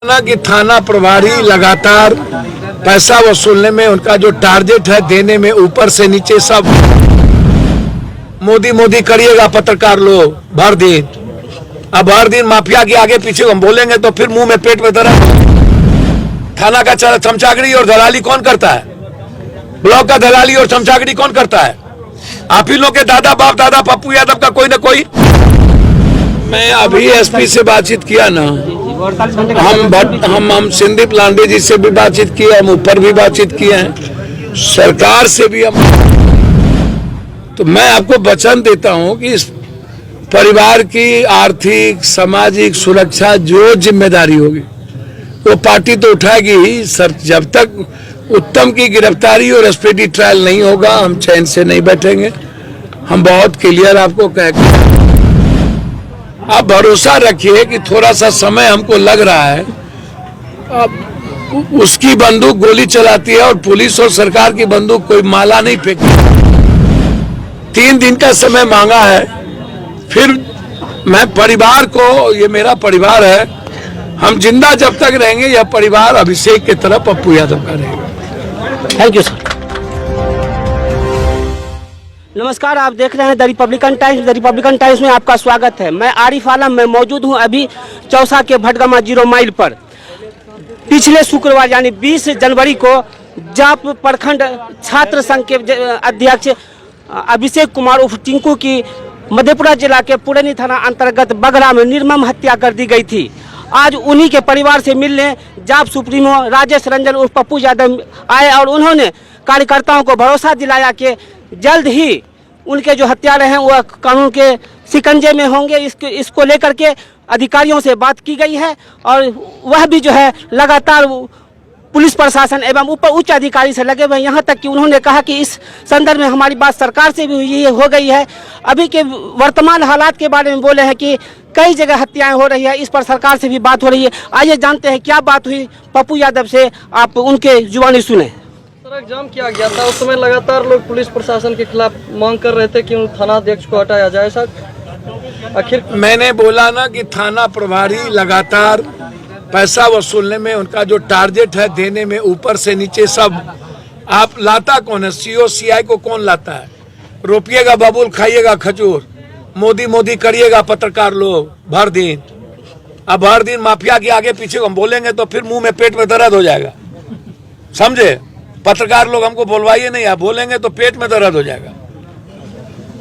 ना कि थाना प्रभारी लगातार पैसा वसूलने में उनका जो टारगेट है देने में ऊपर से नीचे सब मोदी मोदी करिएगा पत्रकार लोग भर दिन। अब भर दिन माफिया के आगे पीछे हम बोलेंगे तो फिर मुंह में पेट में दर्द। थाना का चमचागिरी और दलाली कौन करता है? ब्लॉक का दलाली और चमचागिरी कौन करता है? आप ही लोग के दादा बाप दादा पप्पू यादव का कोई ना कोई। मैं अभी एसपी से बातचीत किया ना, हम संदीप लांडे जी से भी बातचीत किए, हम ऊपर भी बातचीत किए हैं, सरकार से भी हम। तो मैं आपको वचन देता हूं कि इस परिवार की आर्थिक सामाजिक सुरक्षा जो जिम्मेदारी होगी वो पार्टी तो उठाएगी ही सर। जब तक उत्तम की गिरफ्तारी और स्पीडी ट्रायल नहीं होगा हम चैन से नहीं बैठेंगे। हम बहुत क्लियर आपको कहेंगे, आप भरोसा रखिए कि थोड़ा सा समय हमको लग रहा है। अब उसकी बंदूक गोली चलाती है और पुलिस और सरकार की बंदूक कोई माला नहीं फेंकती। 3 दिन का समय मांगा है। फिर मैं परिवार को, ये मेरा परिवार है, हम जिंदा जब तक रहेंगे यह परिवार अभिषेक की तरह पप्पू यादव का रहेगा। Thank you sir. नमस्कार, आप देख रहे हैं the Republican times. The Republican times में आपका स्वागत है। मैं आरिफ आलम में मौजूद हूं अभी चौसा के भटगामा 0 माइल पर। पिछले शुक्रवार यानी 20 जनवरी को जाप प्रखंड छात्र संघ के अध्यक्ष अभिषेक कुमार उर्फ टिंकू की मधेपुरा जिला के पुरैनी थाना अंतर्गत बगरा में निर्मम हत्या कर दी गई थी। आज उन्हीं के परिवार से मिलने जाप सुप्रीमो राजेश रंजन उर्फ पप्पू यादव आए और उन्होंने कार्यकर्ताओं को भरोसा दिलाया कि जल्द ही उनके जो हत्यारे हैं वह कानून के शिकंजे में होंगे। इसको लेकर के अधिकारियों से बात की गई है और वह भी जो है लगातार पुलिस प्रशासन एवं ऊपर उच्च अधिकारी से लगे हुए हैं। यहाँ तक कि उन्होंने कहा कि इस संदर्भ में हमारी बात सरकार से भी हो गई है। अभी के वर्तमान हालात के बारे में बोले हैं कि कई जगह हत्याएं हो रही है, इस पर सरकार से भी बात हो रही है। आइए जानते हैं क्या बात हुई पप्पू यादव से, आप उनके जुबानी सुने। सड़क जाम किया गया था, उस समय लगातार लोग पुलिस प्रशासन के खिलाफ मांग कर रहे थे कि उन थाना अध्यक्ष को हटाया जाए। सर आखिर मैंने बोला ना कि थाना प्रभारी लगातार पैसा वसूलने में उनका जो टारगेट है देने में ऊपर से नीचे सब। आप लाता कौन है? सीओ सीआई को कौन लाता है? रोपिएगा बबूल, खाइएगा खजूर, मोदी मोदी करिएगा पत्रकार लोग भर दिन। अब भर दिन माफिया के आगे पीछे हम बोलेंगे तो फिर मुंह में पेट में दर्द हो जाएगा, समझे? पत्रकार लोग हमको बोलवाइए नहीं, आप बोलेंगे तो पेट में दर्द हो जाएगा।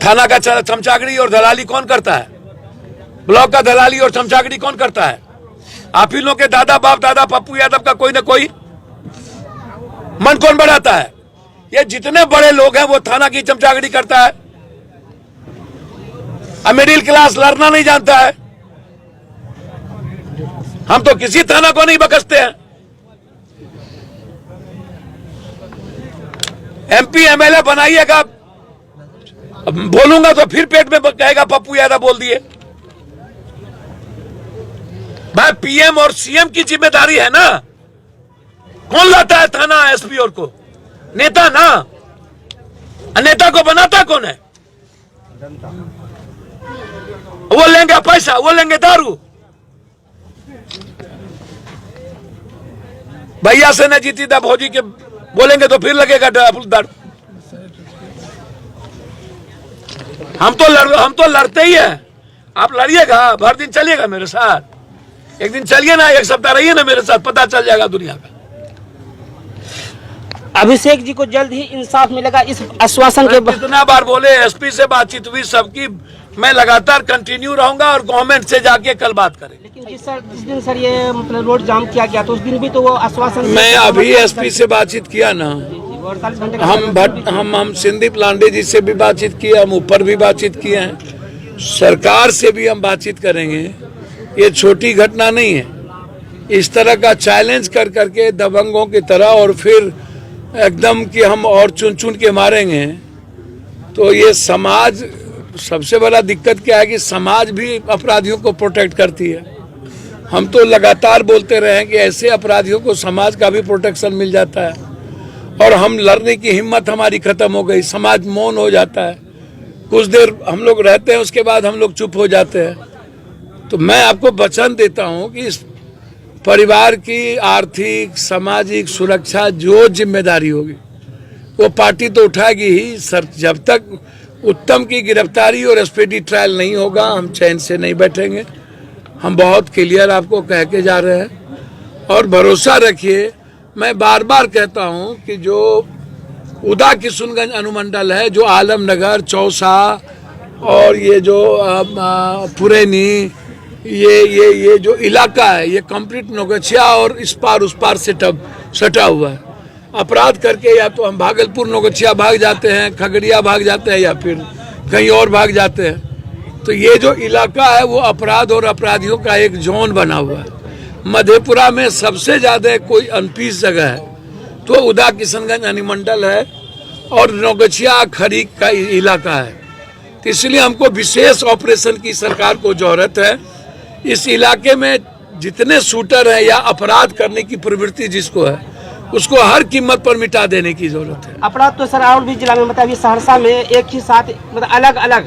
थाना का चमचागिरी और दलाली कौन करता है? ब्लॉक का दलाली और चमचागिरी कौन करता है? आप ही लोग के दादा बाप दादा पप्पू यादव का कोई ना कोई। मन कौन बढ़ाता है? ये जितने बड़े लोग हैं वो थाना की चमचागिरी करता है। अब मिडिल क्लास लड़ना नहीं जानता है। हम तो किसी थाना को नहीं बकसते हैं। एमपी एमएलए बनाइएगा, बोलूंगा तो फिर पेट में कहेगा पप्पू यादव बोल दिए। भाई पीएम और सीएम की जिम्मेदारी है ना। कौन लाता है थाना एसपी और को? नेता ना। नेता को बनाता कौन है? वो लेंगे पैसा, वो लेंगे दारू। भैया से न जीती था भौजी के बोलेंगे तो फिर लगेगा दारू। हम तो लड़ते ही हैं। आप लड़िएगा, भर दिन चलिएगा मेरे साथ, एक दिन चलिए ना, एक सप्ताह रहिए ना मेरे साथ, पता चल जाएगा दुनिया का। अभिषेक जी को जल्द ही इंसाफ मिलेगा, इस आश्वासन के कितना बार बोले। एसपी से बातचीत हुई सबकी, मैं लगातार कंटिन्यू रहूंगा और गवर्नमेंट से जाके कल बात करें। लेकिन जिस दिन सर ये मतलब रोड जाम किया गया तो उस दिन भी तो वो आश्वासन। मैं अभी एसपी से बातचीत किया ना, हम संदीप लांडे जी से भी बातचीत किया, हम ऊपर भी बातचीत किए हैं, सरकार से भी हम बातचीत करेंगे। ये छोटी घटना नहीं है। इस तरह का चैलेंज कर करके दबंगों की तरह और फिर एकदम कि हम और चुन चुन के मारेंगे तो ये समाज, सबसे बड़ा दिक्कत क्या है कि समाज भी अपराधियों को प्रोटेक्ट करती है। हम तो लगातार बोलते रहे कि ऐसे अपराधियों को समाज का भी प्रोटेक्शन मिल जाता है और हम लड़ने की हिम्मत हमारी खत्म हो गई। समाज मौन हो जाता है, कुछ देर हम लोग रहते हैं, उसके बाद हम लोग चुप हो जाते हैं। तो मैं आपको वचन देता हूं कि इस परिवार की आर्थिक सामाजिक सुरक्षा जो जिम्मेदारी होगी वो पार्टी तो उठाएगी ही सर। जब तक उत्तम की गिरफ्तारी और स्पीडी ट्रायल नहीं होगा हम चैन से नहीं बैठेंगे। हम बहुत क्लियर आपको कह के जा रहे हैं और भरोसा रखिए, मैं बार बार कहता हूं कि जो उदा किशुनगंज अनुमंडल है, जो आलमनगर, चौसा और ये जो पुरैनी, ये जो इलाका है ये कंप्लीट नौगछिया और इस पार उस पार से सटा हुआ है। अपराध करके या तो हम भागलपुर नौगछिया भाग जाते हैं, खगड़िया भाग जाते हैं या फिर कहीं और भाग जाते हैं। तो ये जो इलाका है वो अपराध और अपराधियों का एक जोन बना हुआ है। मधेपुरा में सबसे ज़्यादा कोई अनपीस जगह है तो उदा किशनगंज अनुमंडल है और नौगछिया खरीक का इलाका है। तो इसलिए हमको विशेष ऑपरेशन की सरकार को जरूरत है। इस इलाके में जितने शूटर हैं या अपराध करने की प्रवृत्ति जिसको है उसको हर कीमत पर मिटा देने की जरूरत है। अपराध तो सर और भी जिला में मतलब सहरसा में एक ही साथ मतलब अलग अलग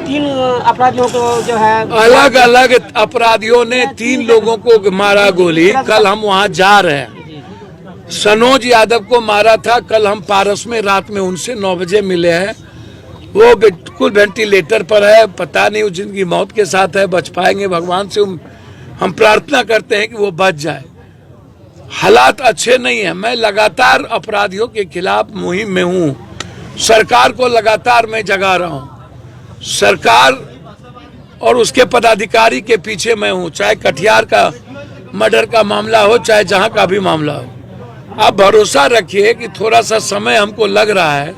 3 अपराधियों को जो है अलग अलग अपराधियों ने 3 लोगों को मारा गोली। कल हम वहां जा रहे हैं, सनोज यादव को मारा था। कल हम पारस में रात में उनसे 9 बजे मिले हैं। वो बिल्कुल वेंटिलेटर पर है, पता नहीं जिनकी मौत के साथ है, बच पाएंगे भगवान से हम प्रार्थना करते हैं कि वो बच जाए। हालात अच्छे नहीं है। मैं लगातार अपराधियों के खिलाफ मुहिम में हूँ। सरकार को लगातार मैं जगा रहा हूँ। सरकार और उसके पदाधिकारी के पीछे मैं हूँ, चाहे कटिहार का मर्डर का मामला हो चाहे जहाँ का भी मामला हो। आप भरोसा रखिए कि थोड़ा सा समय हमको लग रहा है।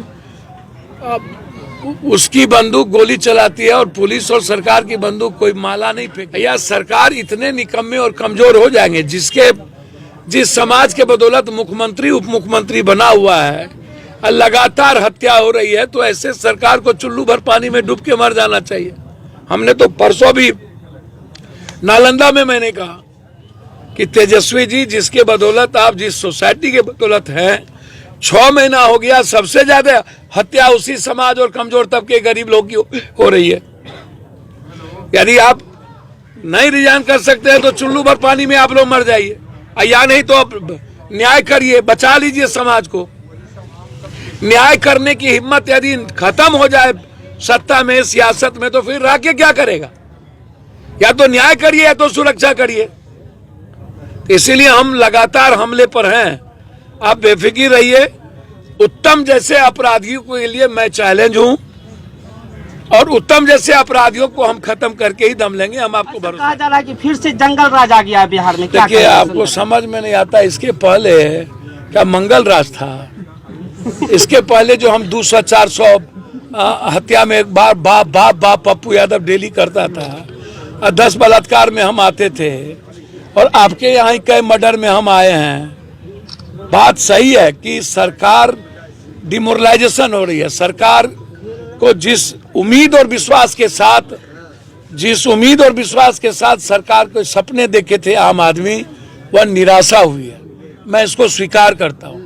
उसकी बंदूक गोली चलाती है और पुलिस और सरकार की बंदूक कोई माला नहीं फेंक। या सरकार इतने निकम्मे और कमजोर हो जाएंगे जिस समाज के बदौलत मुख्यमंत्री उप मुख्यमंत्री बना हुआ है और लगातार हत्या हो रही है, तो ऐसे सरकार को चुल्लू भर पानी में डूब के मर जाना चाहिए। हमने तो परसों भी नालंदा में मैंने कहा कि तेजस्वी जी जिसके बदौलत आप जिस सोसाइटी के बदौलत हैं, 6 महीना हो गया सबसे ज्यादा हत्या उसी समाज और कमजोर तबके गरीब लोग की हो रही है। यदि आप नहीं रिजाइन कर सकते हैं तो चुल्लू भर पानी में आप लोग मर जाइए, या नहीं तो आप न्याय करिए, बचा लीजिए समाज को। न्याय करने की हिम्मत यदि खत्म हो जाए सत्ता में, सियासत में, तो फिर रह के क्या करेगा? या तो न्याय करिए या तो सुरक्षा करिए। इसीलिए हम लगातार हमले पर हैं। आप बेफिक्र रहिए। उत्तम जैसे अपराधियों के लिए मैं चैलेंज हूं और उत्तम जैसे अपराधियों को हम खत्म करके ही दम लेंगे। हम आपको भरोसा। कहा जा रहा है कि फिर से जंगल राज आ गया है बिहार में। देखिए, आपको समझ में नहीं आता। इसके पहले क्या मंगल राज था? इसके पहले जो हम 200-400 हत्या में एक बार बाप पप्पू यादव डेली करता था, और 10 बलात्कार में हम आते थे, और आपके यहाँ कई मर्डर में हम आए हैं। बात सही है कि सरकार डिमोरलाइजेशन हो रही है। सरकार को जिस उम्मीद और विश्वास के साथ सरकार को सपने देखे थे आम आदमी, वह निराशा हुई है। मैं इसको स्वीकार करता हूं।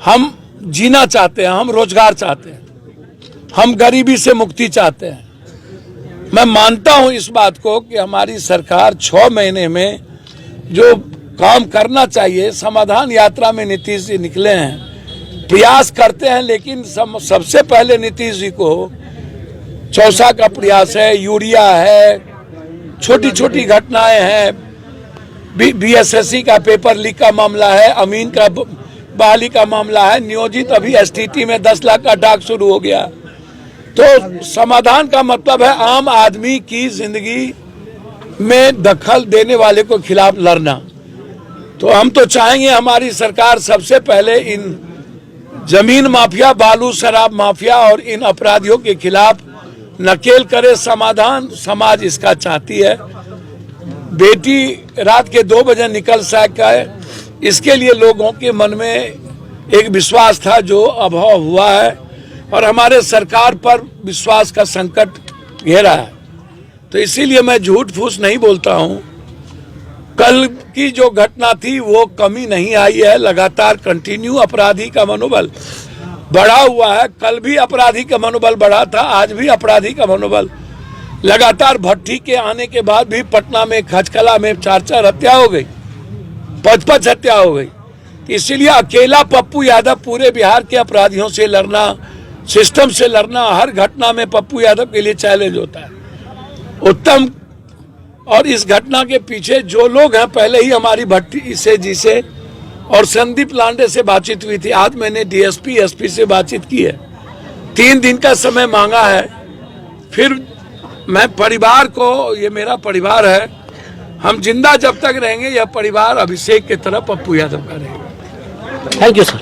हम जीना चाहते हैं, हम रोजगार चाहते हैं, हम गरीबी से मुक्ति चाहते हैं। मैं मानता हूं इस बात को कि हमारी सरकार 6 महीने में जो काम करना चाहिए, समाधान यात्रा में नीतीश जी निकले हैं, प्रयास करते हैं। लेकिन सबसे पहले नीतीश जी को चौसा का प्रयास है, यूरिया है, छोटी छोटी घटनाएं हैं, बीएसएससी का पेपर लीक का मामला है, अमीन का बहाली का मामला है, नियोजित अभी एसटीटी में 10 लाख का डाक शुरू हो गया। तो समाधान का मतलब है आम आदमी की जिंदगी में दखल देने वाले को खिलाफ लड़ना। तो हम तो चाहेंगे हमारी सरकार सबसे पहले इन जमीन माफिया, बालू शराब माफिया और इन अपराधियों के खिलाफ नकेल करे। समाधान समाज इसका चाहती है। बेटी रात के 2 बजे निकल सके, इसके लिए लोगों के मन में एक विश्वास था जो अभाव हुआ है, और हमारे सरकार पर विश्वास का संकट घेरा है। तो इसीलिए मैं झूठ फूस नहीं बोलता हूं। कल की जो घटना थी वो कमी नहीं आई है। लगातार कंटिन्यू अपराधी का मनोबल बढ़ा हुआ है। कल भी अपराधी का मनोबल बढ़ा था, आज भी अपराधी का मनोबल लगातार। भट्टी के आने के बाद भी पटना में, खचकला में 4-4 हत्या हो गई। 5 हत्या हो गई। इसीलिए अकेला पप्पू यादव पूरे बिहार के अपराधियों से लड़ना, सिस्टम से लड़ना, हर घटना में पप्पू यादव के लिए चैलेंज होता है। उत्तम और इस घटना के पीछे जो लोग हैं, पहले ही हमारी भट्टी से जी से और संदीप लांडे से बातचीत हुई थी। आज मैंने डीएसपी एसपी से बातचीत की है, 3 दिन का समय मांगा है। फिर मैं परिवार को, ये मेरा परिवार है, हम जिंदा जब तक रहेंगे यह परिवार अभिषेक की तरह पप्पू यादव का रहेगा। Thank you sir.